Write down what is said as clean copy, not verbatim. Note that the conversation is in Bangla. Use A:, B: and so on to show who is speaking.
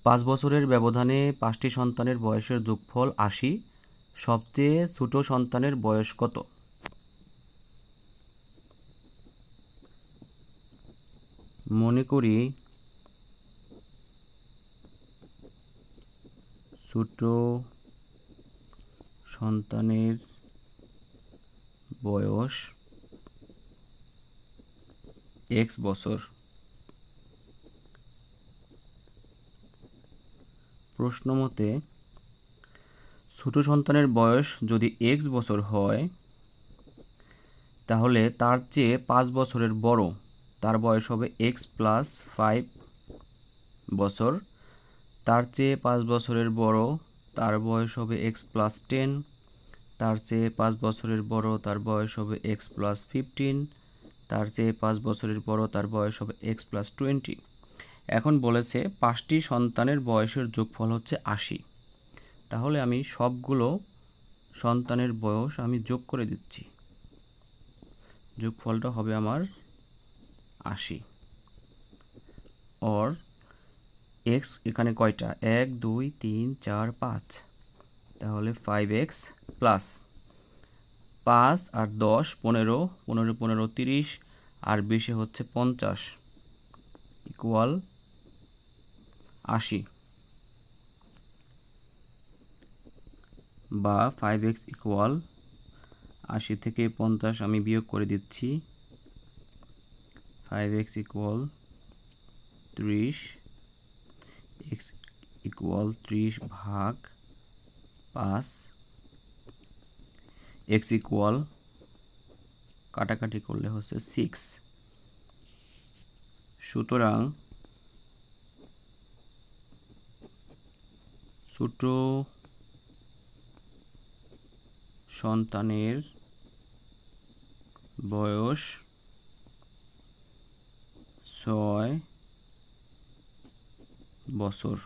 A: 5 বছরের ব্যবধানে 5টি সন্তানের বয়সের যোগফল 80। সবচেয়ে ছোট সন্তানের বয়স কত? মনে করি ছোট সন্তানের বয়স x বছর। প্রশ্ন মতে ছোট সন্তানের বয়স যদি x বছর হয় তাহলে তার চেয়ে 5 বছরের বড় তার বয়স হবে x প্লাস 5 বছর। তার চেয়ে 5 বছরের বড় তার বয়স হবে x প্লাস 10। তার চেয়ে 5 বছরের বড় তার বয়স হবে x প্লাস 15। তার চেয়ে 5 বছরের বড় তার বয়স হবে x প্লাস 20। এখন বলেছে 5টি সন্তানের বয়সের যোগফল হচ্ছে 80। তাহলে আমি সবগুলো সন্তানের বয়স আমি যোগ করে দিচ্ছি। যোগফলটা হবে আমার 80। অর x এখানে কয়টা? 1 2 3 4 5। তাহলে 5x প্লাস 5 আর 10 15 15 15 30 আর 20 হচ্ছে 50 ইকুয়াল 80 বা 5x ইকুয়াল 80 থেকে 50 আমি বিয়োগ করে দিচ্ছি। 5x ইকুয়াল 30, x ইকুয়াল 30 ভাগ 5, x ইকুয়াল কাটাকাটি করলে হচ্ছে 6। সুতরাং ছোট সন্তানের বয়স 6 বছর।